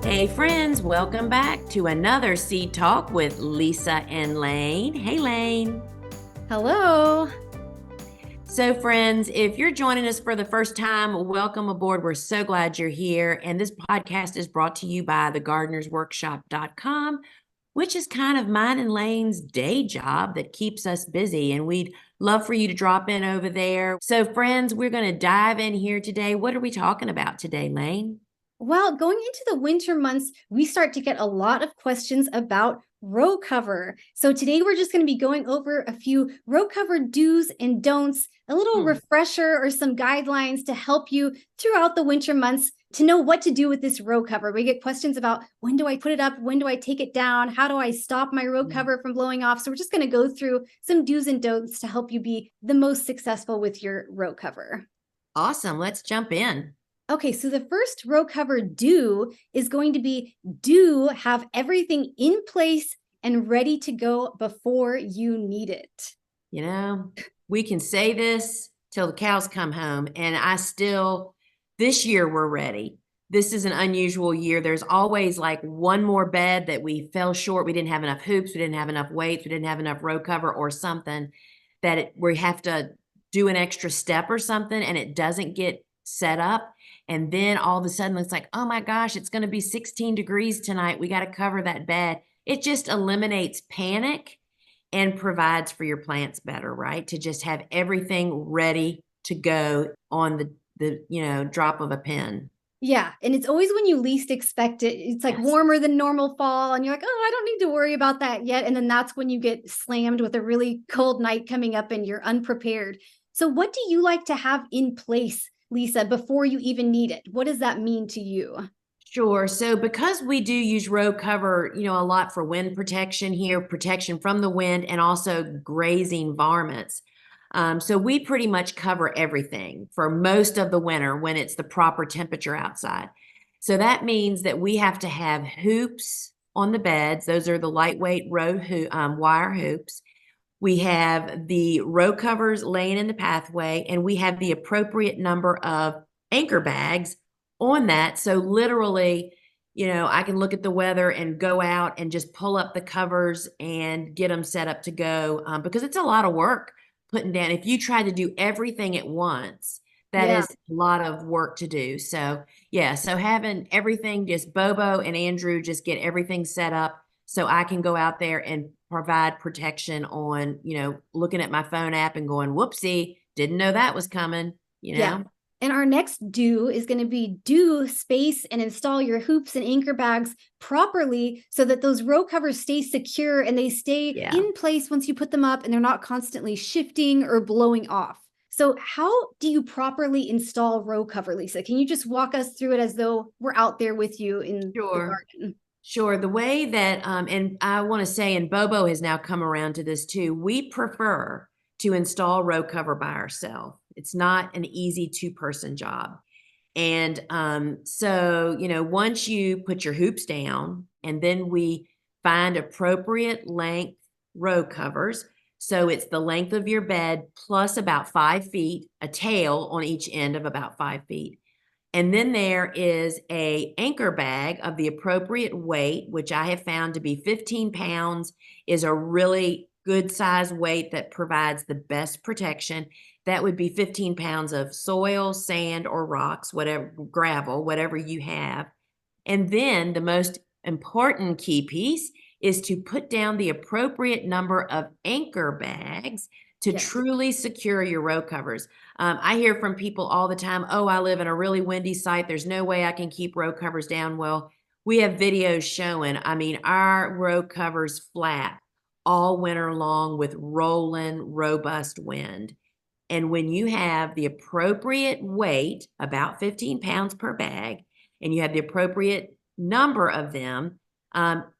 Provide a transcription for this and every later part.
Hey friends, welcome back to another Seed Talk with Lisa and Layne. Hey Layne. Hello. So friends, if you're joining us for the first time, welcome aboard. We're so glad you're here. And this podcast is brought to you by thegardenersworkshop.com, which is kind of mine and Layne's day job that keeps us busy. And we'd love for you to drop in over there. So friends, we're going to dive in here today. What are we talking about today, Layne? Well, going into the winter months, we start to get a lot of questions about row cover. So today we're just going to be going over a few row cover do's and don'ts, a little refresher or some guidelines to help you throughout the winter months to know what to do with this row cover. We get questions about when do I put it up? When do I take it down? How do I stop my row cover from blowing off? So we're just going to go through some do's and don'ts to help you be the most successful with your row cover. Awesome. Let's jump in. Okay, so the first row cover do is going to be do have everything in place and ready to go before you need it. You know, we can say this till the cows come home, and this year we're ready. This is an unusual year. There's always like one more bed that we fell short. We didn't have enough hoops. We didn't have enough weights. We didn't have enough row cover or something we have to do an extra step or something, and it doesn't get set up. And then all of a sudden it's like, oh my gosh, it's going to be 16 degrees tonight. We got to cover that bed. It just eliminates panic and provides for your plants better, right? To just have everything ready to go on the drop of a pin. Yeah, and it's always when you least expect it. It's like warmer than normal fall, and you're like, oh, I don't need to worry about that yet. And then that's when you get slammed with a really cold night coming up and you're unprepared. So what do you like to have in place, Lisa, before you even need it? What does that mean to you? Sure. So because we do use row cover, a lot for wind protection here, protection from the wind, and also grazing varmints. So we pretty much cover everything for most of the winter when it's the proper temperature outside. So that means that we have to have hoops on the beds. Those are the lightweight wire hoops. We have the row covers laying in the pathway, and we have the appropriate number of anchor bags on that. So literally, I can look at the weather and go out and just pull up the covers and get them set up to go, because it's a lot of work putting down. If you try to do everything at once, that is a lot of work to do. So yeah, so having everything, just Bobo and Andrew just get everything set up so I can go out there and provide protection on, looking at my phone app and going, whoopsie, didn't know that was coming, Yeah. And our next do is going to be do space and install your hoops and anchor bags properly so that those row covers stay secure and they stay in place once you put them up and they're not constantly shifting or blowing off. So how do you properly install row cover, Lisa? Can you just walk us through it as though we're out there with you in the garden? Sure. The way that, and I want to say, and Bobo has now come around to this too, we prefer to install row cover by ourselves. It's not an easy two-person job. And so, once you put your hoops down, and then we find appropriate length row covers. So it's the length of your bed plus about 5 feet, a tail on each end of about 5 feet. And then there is a anchor bag of the appropriate weight, which I have found to be 15 pounds is a really good size weight that provides the best protection. That would be 15 pounds of soil, sand, or rocks, whatever, gravel, whatever you have. And then the most important key piece is to put down the appropriate number of anchor bags to truly secure your row covers. I hear from people all the time, oh, I live in a really windy site. There's no way I can keep row covers down. Well, we have videos showing, our row covers flap all winter long with rolling, robust wind. And when you have the appropriate weight, about 15 pounds per bag, and you have the appropriate number of them,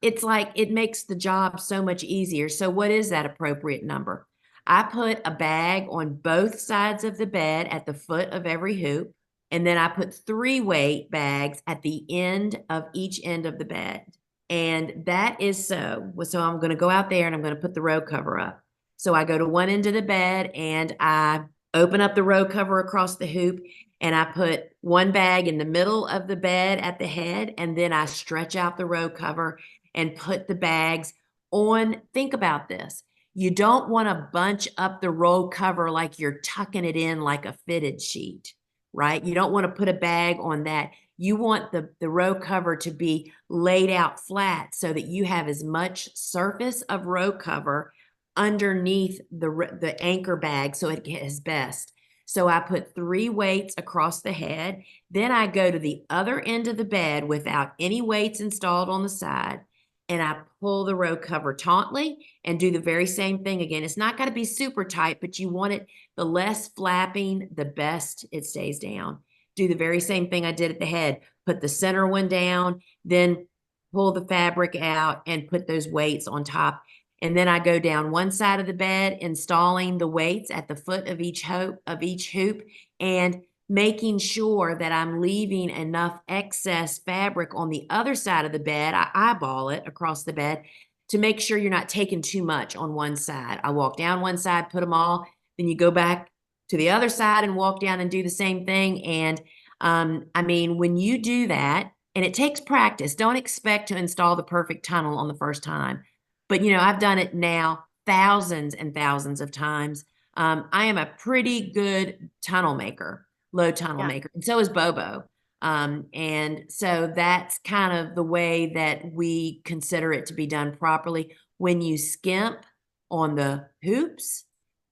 it's like it makes the job so much easier. So what is that appropriate number? I put a bag on both sides of the bed at the foot of every hoop, and then I put 3 weight bags at the end of each end of the bed. And that is so I'm going to go out there and I'm going to put the row cover up. So I go to one end of the bed and I open up the row cover across the hoop, and I put one bag in the middle of the bed at the head, and then I stretch out the row cover and put the bags on. Think about this. You don't want to bunch up the row cover like you're tucking it in like a fitted sheet, right? You don't want to put a bag on that. You want the row cover to be laid out flat so that you have as much surface of row cover underneath the anchor bag so it gets best. So I put 3 weights across the head. Then I go to the other end of the bed without any weights installed on the side, and I pull the row cover tautly and do the very same thing again. It's not got to be super tight, but you want it, the less flapping, the best it stays down. Do the very same thing I did at the head. Put the center one down, then pull the fabric out and put those weights on top. And then I go down one side of the bed, installing the weights at the foot of each hoop, and making sure that I'm leaving enough excess fabric on the other side of the bed. I eyeball it across the bed to make sure you're not taking too much on one side. I walk down one side, put them all, then you go back to the other side and walk down and do the same thing. And I mean, when you do that, and it takes practice, don't expect to install the perfect tunnel on the first time. But, I've done it now thousands and thousands of times. I am a pretty good tunnel maker, low tunnel Yeah. maker, and so is Bobo. And so that's kind of the way that we consider it to be done properly. When you skimp on the hoops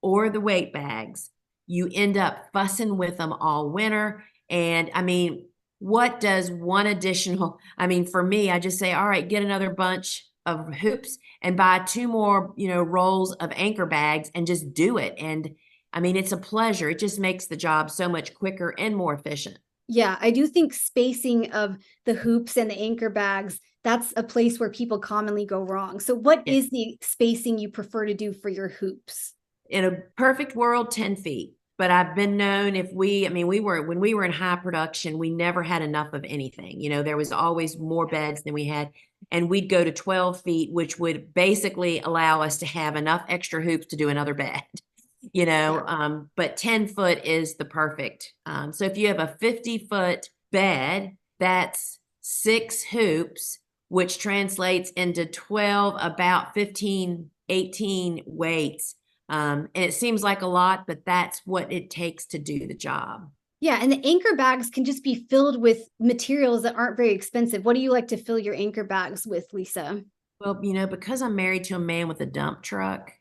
or the weight bags, you end up fussing with them all winter. And I mean, what does one additional, I mean, for me, I just say, all right, get another bunch of hoops and buy 2 more, rolls of anchor bags and just do it. And I mean, it's a pleasure. It just makes the job so much quicker and more efficient. Yeah, I do think spacing of the hoops and the anchor bags, that's a place where people commonly go wrong. So what Yeah. is the spacing you prefer to do for your hoops? In a perfect world, 10 feet. But I've been known when we were in high production, we never had enough of anything. There was always more beds than we had. And we'd go to 12 feet, which would basically allow us to have enough extra hoops to do another bed. Yeah. But 10 foot is the perfect. So if you have a 50-foot bed, that's 6 hoops, which translates into 12, about 15, 18 weights. And it seems like a lot, but that's what it takes to do the job. Yeah, and the anchor bags can just be filled with materials that aren't very expensive. What do you like to fill your anchor bags with, Lisa? Well, because I'm married to a man with a dump truck,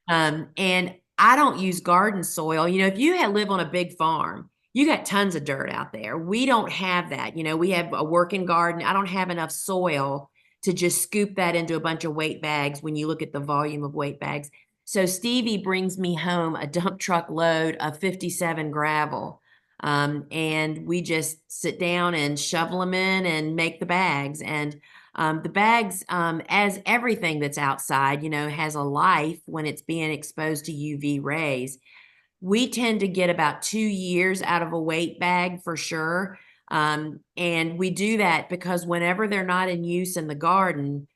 and I don't use garden soil. If you live on a big farm, you got tons of dirt out there. We don't have that. We have a working garden. I don't have enough soil to just scoop that into a bunch of weight bags when you look at the volume of weight bags. So Stevie brings me home a dump truck load of 57 gravel. And we just sit down and shovel them in and make the bags. And the bags, as everything that's outside, has a life when it's being exposed to UV rays. We tend to get about 2 years out of a weight bag for sure. And we do that because whenever they're not in use in the garden,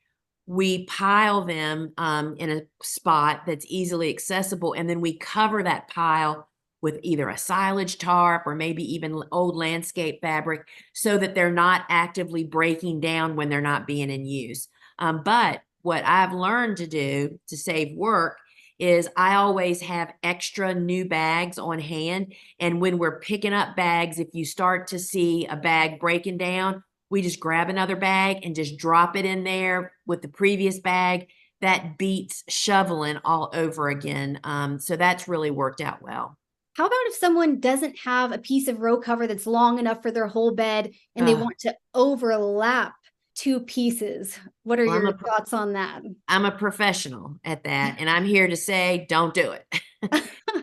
we pile them in a spot that's easily accessible, and then we cover that pile with either a silage tarp or maybe even old landscape fabric so that they're not actively breaking down when they're not being in use. But what I've learned to do to save work is I always have extra new bags on hand. And when we're picking up bags, if you start to see a bag breaking down, we just grab another bag and just drop it in there with the previous bag. That beats shoveling all over again. So that's really worked out well. How about if someone doesn't have a piece of row cover that's long enough for their whole bed and they want to overlap 2 pieces? What are Well, your thoughts on that? I'm a professional at that, and I'm here to say, don't do it.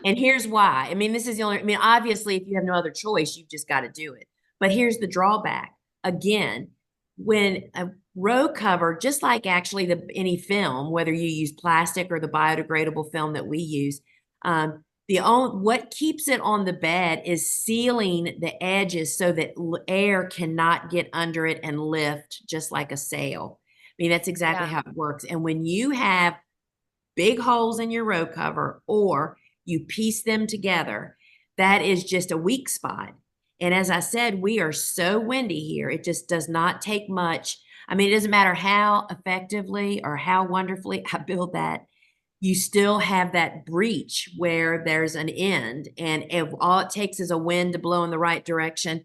And here's why. This is obviously, if you have no other choice, you've just got to do it. But here's the drawback. Again, when a row cover, just like actually any film, whether you use plastic or the biodegradable film that we use, what keeps it on the bed is sealing the edges so that air cannot get under it and lift just like a sail. That's exactly Yeah. how it works. And when you have big holes in your row cover or you piece them together, that is just a weak spot. And as I said, we are so windy here. It just does not take much. I mean, it doesn't matter how effectively or how wonderfully I build that, you still have that breach where there's an end, and if all it takes is a wind to blow in the right direction.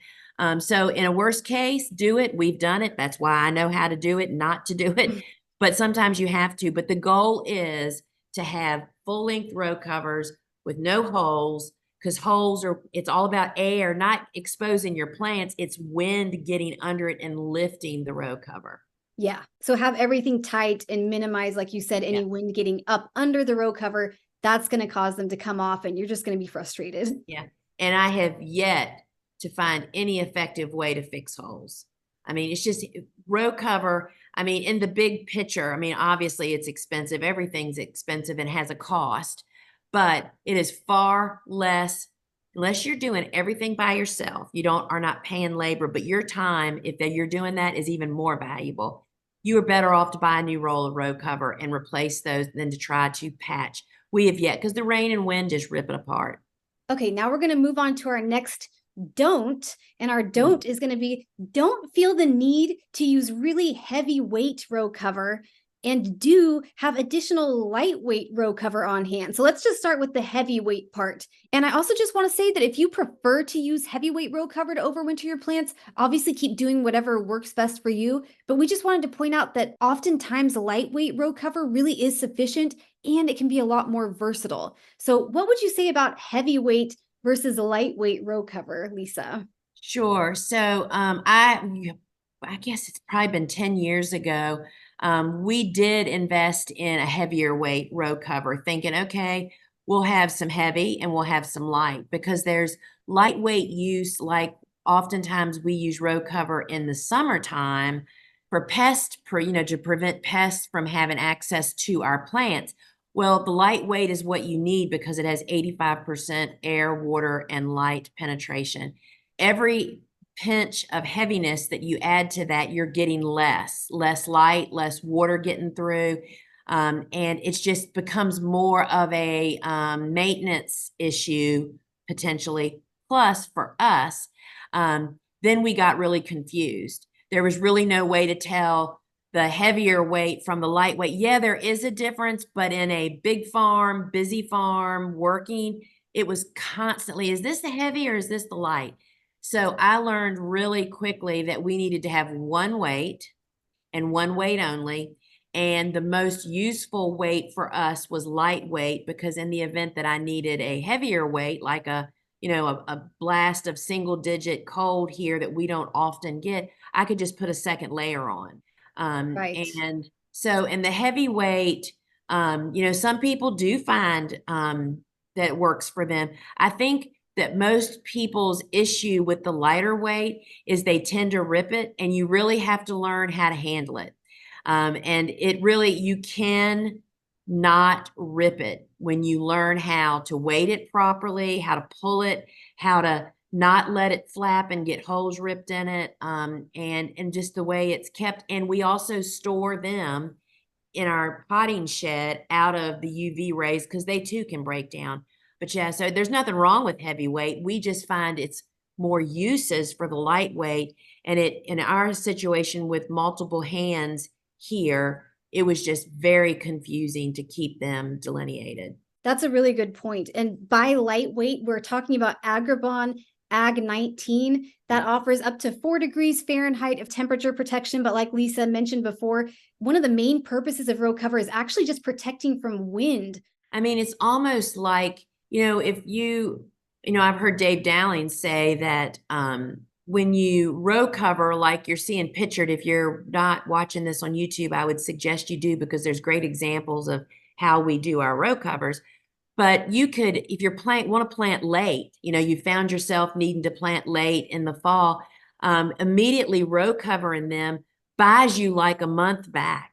So in a worst case, do it. We've done it. That's why I know how to do it, not to do it. But sometimes you have to. But the goal is to have full length row covers with no holes, because holes are, it's all about air, not exposing your plants. It's wind getting under it and lifting the row cover. Yeah. So have everything tight and minimize, like you said, any Yeah. wind getting up under the row cover. That's going to cause them to come off and you're just going to be frustrated. Yeah. And I have yet to find any effective way to fix holes. I mean, it's just row cover. I mean, in the big picture, I mean, obviously it's expensive. Everything's expensive and has a cost, but it is far less, unless you're doing everything by yourself. You are not paying labor, but your time, if you're doing that, is even more valuable. You are better off to buy a new roll of row cover and replace those than to try to patch. We have yet, because the rain and wind just rip it apart. Okay, now we're going to move on to our next don't. And our don't is going to be, don't feel the need to use really heavyweight row cover, and do have additional lightweight row cover on hand. So let's just start with the heavyweight part. And I also just want to say that if you prefer to use heavyweight row cover to overwinter your plants, obviously keep doing whatever works best for you. But we just wanted to point out that oftentimes lightweight row cover really is sufficient, and it can be a lot more versatile. So what would you say about heavyweight versus lightweight row cover, Lisa? Sure. So I guess it's probably been 10 years ago. We did invest in a heavier weight row cover, thinking, okay, we'll have some heavy and we'll have some light, because there's lightweight use. Like oftentimes we use row cover in the summertime for to prevent pests from having access to our plants. Well, the lightweight is what you need because it has 85% air, water, and light penetration. Every pinch of heaviness that you add to that, you're getting less light, less water getting through. And it just becomes more of a maintenance issue potentially. Plus, for us, then we got really confused. There was really no way to tell the heavier weight from the lightweight. Yeah, there is a difference, but in a big farm, busy farm, working, it was constantly, is this the heavy or is this the light? So I learned really quickly that we needed to have one weight and one weight only. And the most useful weight for us was lightweight, because in the event that I needed a heavier weight, like a blast of single digit cold here that we don't often get, I could just put a second layer on. Right. And so in the heavyweight, some people do find that it works for them. I think that most people's issue with the lighter weight is they tend to rip it, and you really have to learn how to handle it. And it really, you can not rip it when you learn how to weight it properly, how to pull it, how to not let it flap and get holes ripped in it, and just the way it's kept. And we also store them in our potting shed out of the UV rays, because they too can break down. But yeah, so there's nothing wrong with heavyweight. We just find it's more uses for the lightweight. And it, in our situation with multiple hands here, it was just very confusing to keep them delineated. That's a really good point. And by lightweight, we're talking about Agribon Ag 19 that offers up to 4 degrees Fahrenheit of temperature protection. But like Lisa mentioned before, one of the main purposes of row cover is actually just protecting from wind. I mean, it's almost like, if I've heard Dave Dowling say that when you row cover, like you're seeing pictured, if you're not watching this on YouTube, I would suggest you do, because there's great examples of how we do our row covers. But you could, if you're want to plant late, you found yourself needing to plant late in the fall, immediately row covering them buys you like a month back.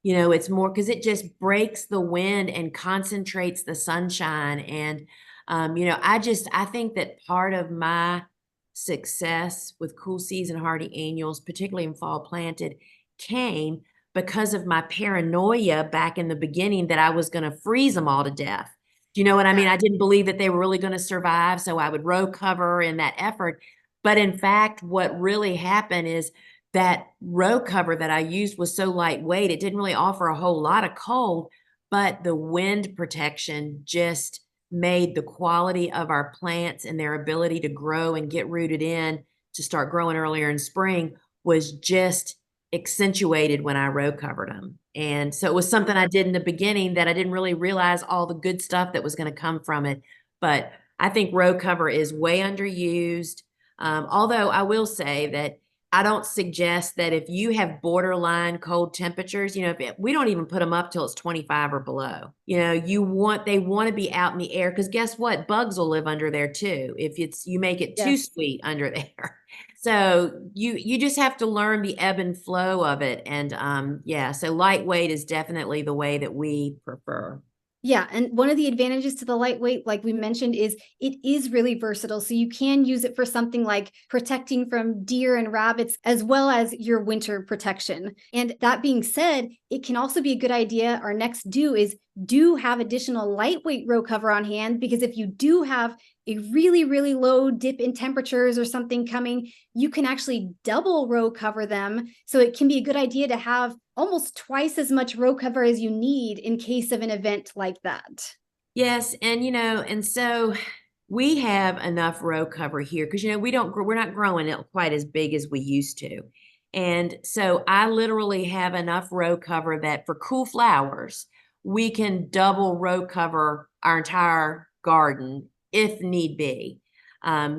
It's more because it just breaks the wind and concentrates the sunshine. And, I think that part of my success with cool season hardy annuals, particularly in fall planted, came because of my paranoia back in the beginning that I was going to freeze them all to death. Do you know what I mean? I didn't believe that they were really going to survive, so I would row cover in that effort. But in fact, what really happened is that row cover that I used was so lightweight, it didn't really offer a whole lot of cold, but the wind protection just made the quality of our plants and their ability to grow and get rooted in to start growing earlier in spring was just accentuated when I row covered them. And so it was something I did in the beginning that I didn't really realize all the good stuff that was going to come from it. But I think row cover is way underused. Although I will say that I don't suggest that if you have borderline cold temperatures, we don't even put them up till it's 25 or below. They want to be out in the air because guess what? Bugs will live under there too if you make it too Yes. sweet under there. So you just have to learn the ebb and flow of it. And yeah, so lightweight is definitely the way that we prefer. Yeah, and one of the advantages to the lightweight, like we mentioned, is it is really versatile. So you can use it for something like protecting from deer and rabbits, as well as your winter protection. And that being said, it can also be a good idea. Our next do have additional lightweight row cover on hand, because if you do have a really, really low dip in temperatures or something coming, you can actually double row cover them. So it can be a good idea to have almost twice as much row cover as you need in case of an event like that. Yes, and so we have enough row cover here because we're not growing it quite as big as we used to. And so I literally have enough row cover that for cool flowers, we can double row cover our entire garden if need be.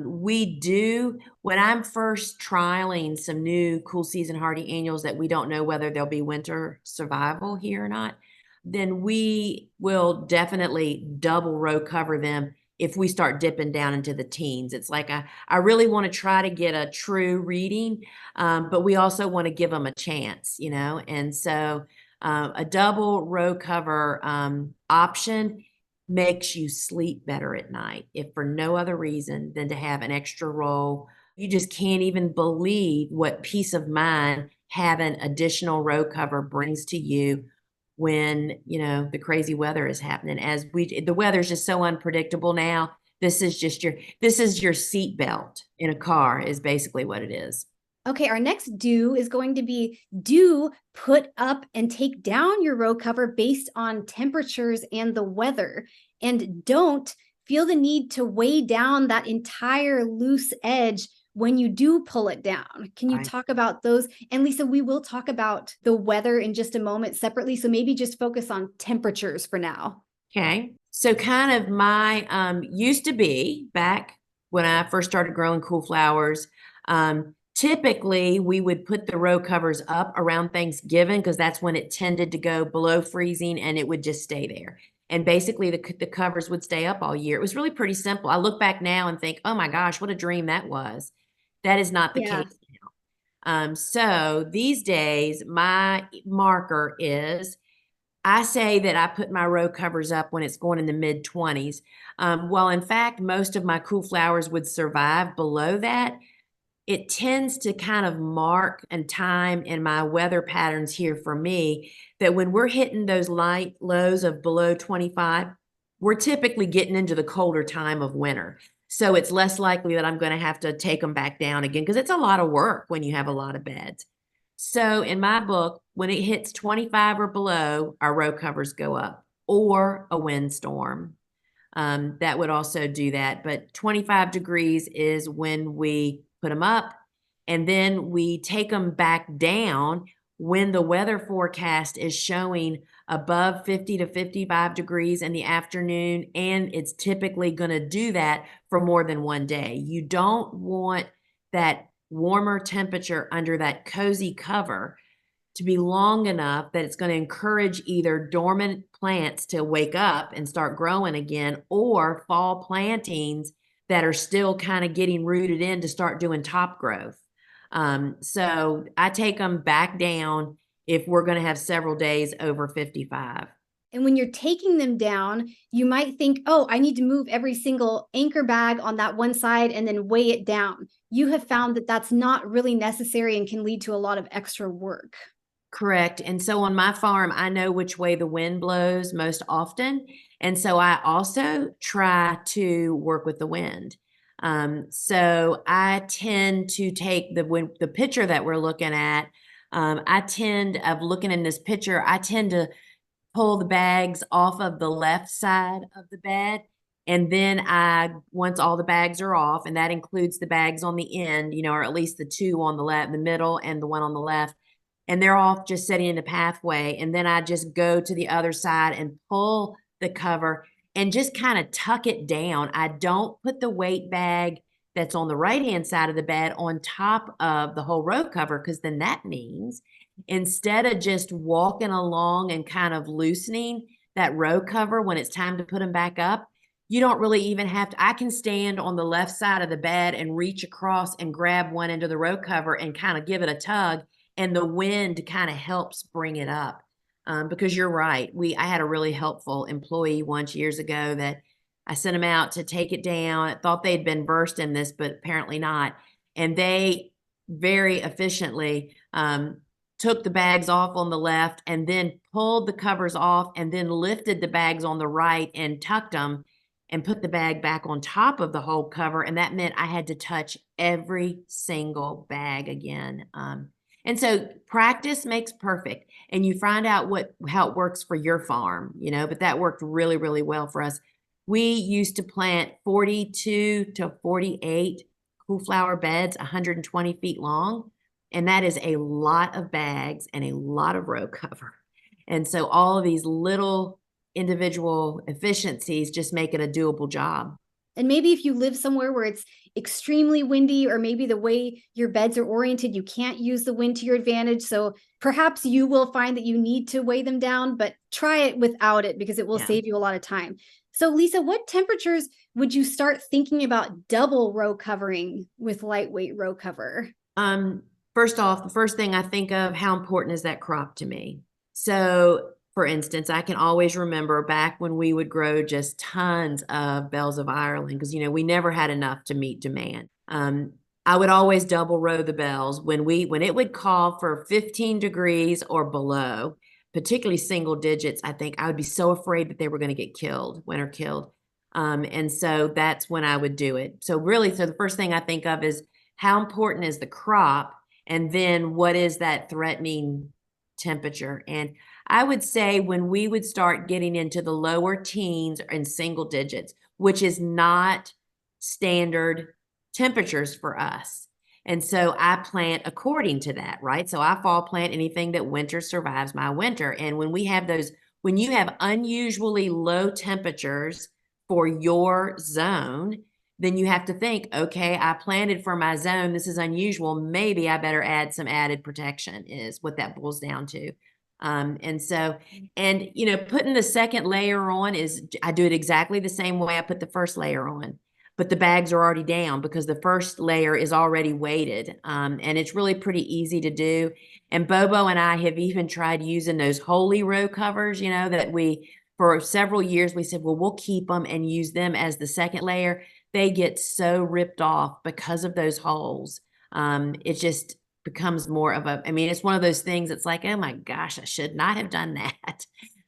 We do, when I'm first trialing some new cool season hardy annuals that we don't know whether they'll be winter survival here or not, then we will definitely double row cover them if we start dipping down into the teens. It's like I really want to try to get a true reading, but we also want to give them a chance, and so a double row cover option makes you sleep better at night, if for no other reason than to have an extra roll. You just can't even believe what peace of mind having additional row cover brings to you when the crazy weather is happening. The weather's just so unpredictable now. This is your seat belt in a car is basically what it is. Okay, our next do is going to be do put up and take down your row cover based on temperatures and the weather. And don't feel the need to weigh down that entire loose edge when you do pull it down. Can you Right. talk about those? And Lisa, we will talk about the weather in just a moment separately. So maybe just focus on temperatures for now. Okay. So kind of my used to be back when I first started growing cool flowers. Typically, we would put the row covers up around Thanksgiving because that's when it tended to go below freezing and it would just stay there. And basically, the covers would stay up all year. It was really pretty simple. I look back now and think, oh my gosh, what a dream that was. That is not the Yeah. case now. So these days, my marker is I say that I put my row covers up when it's going in the mid 20s. Well, in fact, most of my cool flowers would survive below that. It tends to kind of mark and time in my weather patterns here for me that when we're hitting those light lows of below 25, we're typically getting into the colder time of winter. So it's less likely that I'm going to have to take them back down again because it's a lot of work when you have a lot of beds. So in my book, when it hits 25 or below, our row covers go up or a windstorm. That would also do that. But 25 degrees is when we put them up, and then we take them back down when the weather forecast is showing above 50 to 55 degrees in the afternoon, and it's typically going to do that for more than one day. You don't want that warmer temperature under that cozy cover to be long enough that it's going to encourage either dormant plants to wake up and start growing again or fall plantings that are still kind of getting rooted in to start doing top growth. So I take them back down if we're going to have several days over 55. And when you're taking them down, you might think, oh, I need to move every single anchor bag on that one side and then weigh it down. You have found that that's not really necessary and can lead to a lot of extra work. Correct. And so on my farm, I know which way the wind blows most often. And so I also try to work with the wind. So I tend to take the picture that we're looking at. I tend of looking in this picture, I tend to pull the bags off of the left side of the bed. And then once all the bags are off, and that includes the bags on the end, or at least the two on the left, the middle, and the one on the left, and they're all just sitting in the pathway. And then I just go to the other side and pull the cover and just kind of tuck it down. I don't put the weight bag that's on the right hand side of the bed on top of the whole row cover, because then that means instead of just walking along and kind of loosening that row cover when it's time to put them back up, you don't really even have to. I can stand on the left side of the bed and reach across and grab one end of the row cover and kind of give it a tug, and the wind kind of helps bring it up. Because you're right. I had a really helpful employee once years ago that I sent them out to take it down. I thought they'd been versed in this, but apparently not. And they very efficiently took the bags off on the left and then pulled the covers off and then lifted the bags on the right and tucked them and put the bag back on top of the whole cover. And that meant I had to touch every single bag again. And so practice makes perfect, and you find out how it works for your farm, but that worked really, really well for us. We used to plant 42 to 48 cool flower beds, 120 feet long. And that is a lot of bags and a lot of row cover. And so all of these little individual efficiencies just make it a doable job. And maybe if you live somewhere where it's extremely windy, or maybe the way your beds are oriented, you can't use the wind to your advantage. So perhaps you will find that you need to weigh them down, but try it without it because it will save you a lot of time. So Lisa, what temperatures would you start thinking about double row covering with lightweight row cover? First off, the first thing I think of, how important is that crop to me? So for instance, I can always remember back when we would grow just tons of bells of Ireland, because we never had enough to meet demand. I would always double row the bells when it would call for 15 degrees or below, particularly single digits. I think I would be so afraid that they were going to get winter killed. And so that's when I would do it. So the first thing I think of is how important is the crop, and then what is that threatening temperature? And I would say when we would start getting into the lower teens and single digits, which is not standard temperatures for us. And so I plant according to that, right? So I fall plant anything that winter survives my winter. And when you have unusually low temperatures for your zone, then you have to think, okay, I planted for my zone. This is unusual. Maybe I better add some added protection, is what that boils down to. Putting the second layer on I do it exactly the same way I put the first layer on, but the bags are already down because the first layer is already weighted. And it's really pretty easy to do. And Bobo and I have even tried using those holy row covers, that for several years, we said, well, we'll keep them and use them as the second layer. They get so ripped off because of those holes. It just becomes more of it's one of those things that's like, oh my gosh, I should not have done that.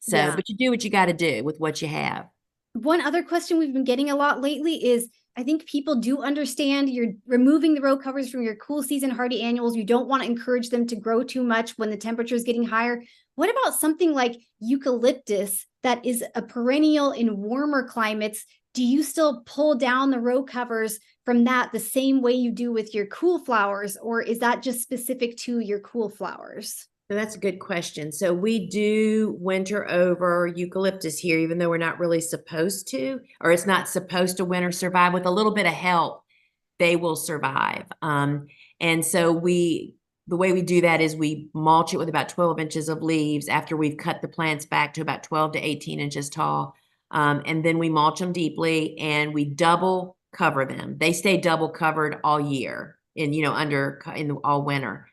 But you do what you got to do with what you have. One other question we've been getting a lot lately is, I think people do understand you're removing the row covers from your cool season hardy annuals. You don't want to encourage them to grow too much when the temperature is getting higher. What about something like eucalyptus that is a perennial in warmer climates? Do you still pull down the row covers from that the same way you do with your cool flowers, or is that just specific to your cool flowers? So that's a good question. So we do winter over eucalyptus here, even though we're not really supposed to, or it's not supposed to winter survive. With a little bit of help, they will survive. And so the way we do that is we mulch it with about 12 inches of leaves after we've cut the plants back to about 12 to 18 inches tall. And then we mulch them deeply and we double cover them. They stay double covered all year in all winter.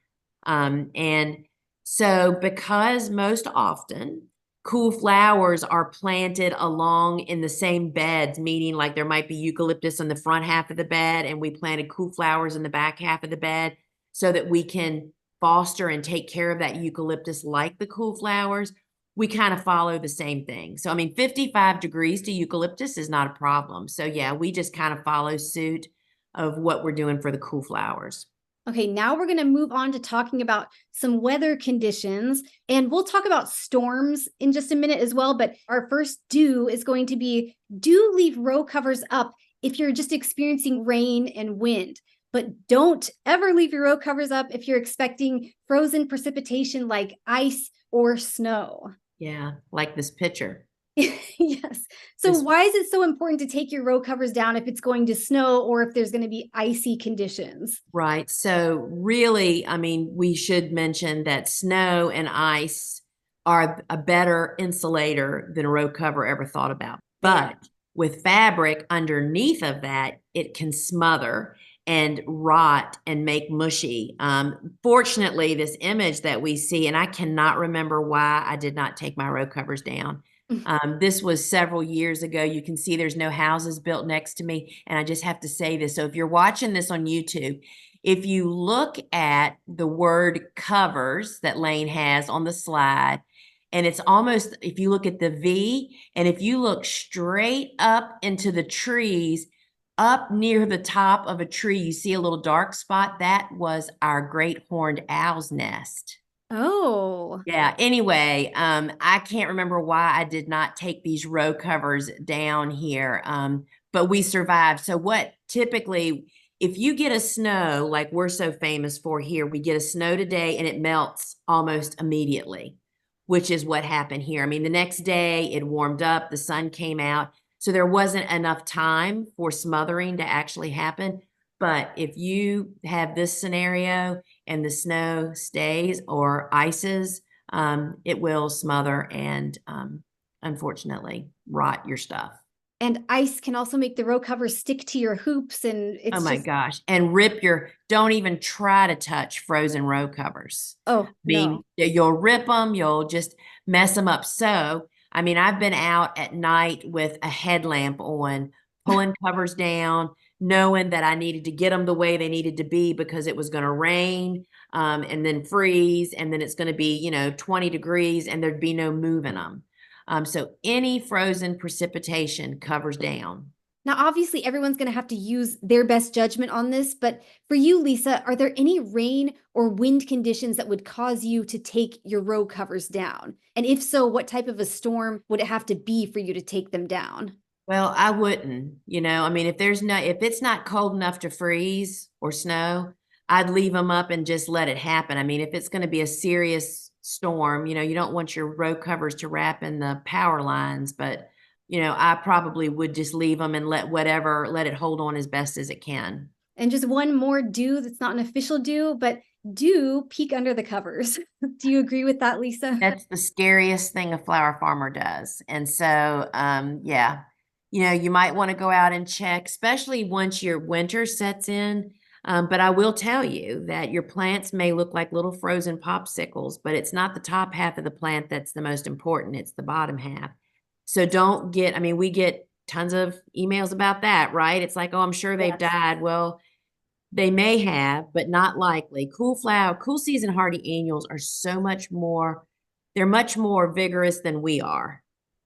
And so because most often cool flowers are planted along in the same beds, meaning like there might be eucalyptus in the front half of the bed and we planted cool flowers in the back half of the bed so that we can foster and take care of that eucalyptus like the cool flowers, we kind of follow the same thing. So, I mean, 55 degrees to eucalyptus is not a problem. So, yeah, we just kind of follow suit of what we're doing for the cool flowers. Okay, now we're going to move on to talking about some weather conditions, and we'll talk about storms in just a minute as well. But our first do is going to be, do leave row covers up if you're just experiencing rain and wind. But don't ever leave your row covers up if you're expecting frozen precipitation like ice or snow. Yeah, like this picture. Yes. So why is it so important to take your row covers down if it's going to snow or if there's going to be icy conditions? Right. So really, I mean, we should mention that snow and ice are a better insulator than a row cover ever thought about. But with fabric underneath of that, it can smother and rot and make mushy. Fortunately, this image that we see, and I cannot remember why I did not take my row covers down. This was several years ago. You can see there's no houses built next to me. And I just have to say this. So if you're watching this on YouTube, if you look at the word covers that Layne has on the slide, and it's almost, if you look at the V, and if you look straight up into the trees, up near the top of a tree, you see a little dark spot. That was our great horned owl's nest. Oh. Yeah. Anyway, I can't remember why I did not take these row covers down here, but we survived. So what typically, if you get a snow like we're so famous for here, we get a snow today and it melts almost immediately, which is what happened here. I mean, the next day it warmed up, the sun came out, so there wasn't enough time for smothering to actually happen. But if you have this scenario and the snow stays or ices, it will smother and unfortunately rot your stuff. And ice can also make the row cover stick to your hoops, and it's oh my gosh, and rip your, don't even try to touch frozen row covers. Oh, I mean, no. you'll rip them, you'll just mess them up. So, I mean, I've been out at night with a headlamp on, pulling covers down, knowing that I needed to get them the way they needed to be because it was going to rain and then freeze, and then it's going to be, 20 degrees and there'd be no moving them. So any frozen precipitation covers down. Now, obviously, everyone's going to have to use their best judgment on this, but for you, Lisa, are there any rain or wind conditions that would cause you to take your row covers down? And if so, what type of a storm would it have to be for you to take them down? Well, I wouldn't, I mean, if it's not cold enough to freeze or snow, I'd leave them up and just let it happen. I mean, if it's going to be a serious storm, you don't want your row covers to wrap in the power lines, but I probably would just leave them and let it hold on as best as it can. And just one more do that's not an official do, but do peek under the covers. Do you agree with that, Lisa? That's the scariest thing a flower farmer does. And so, yeah, you might want to go out and check, especially once your winter sets in. But I will tell you that your plants may look like little frozen popsicles, but it's not the top half of the plant that's the most important. It's the bottom half. So I mean, we get tons of emails about that, right? It's like, oh, I'm sure they've died. Well, they may have, but not likely. Cool season hardy annuals are they're much more vigorous than we are.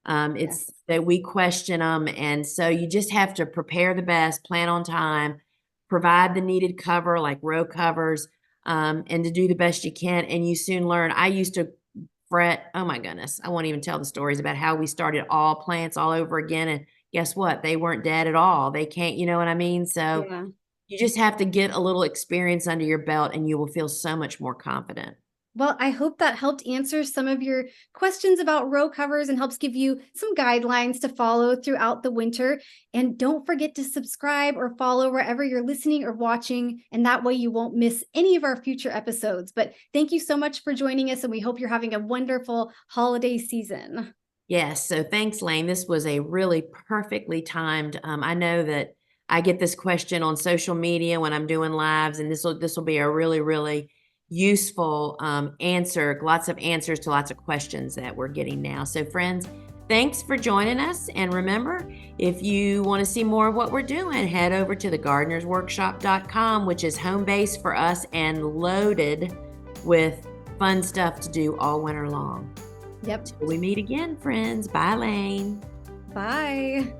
It's that we question them. And so you just have to prepare the best, plan on time, provide the needed cover like row covers, and to do the best you can. And you soon learn. I used to fret, oh my goodness, I won't even tell the stories about how we started all plants all over again. And guess what? They weren't dead at all. They can't, you know what I mean? So you just have to get a little experience under your belt and you will feel so much more confident. Well, I hope that helped answer some of your questions about row covers and helps give you some guidelines to follow throughout the winter. And don't forget to subscribe or follow wherever you're listening or watching, and that way you won't miss any of our future episodes. But thank you so much for joining us, and we hope you're having a wonderful holiday season. Yes, so thanks, Layne. This was a really perfectly timed. I know that I get this question on social media when I'm doing lives, and this will be a really, really useful answer, lots of answers to lots of questions that we're getting now. So friends, thanks for joining us. And remember, if you want to see more of what we're doing, head over to thegardenersworkshop.com, which is home base for us and loaded with fun stuff to do all winter long. Yep. Till we meet again, friends. Bye, Layne. Bye.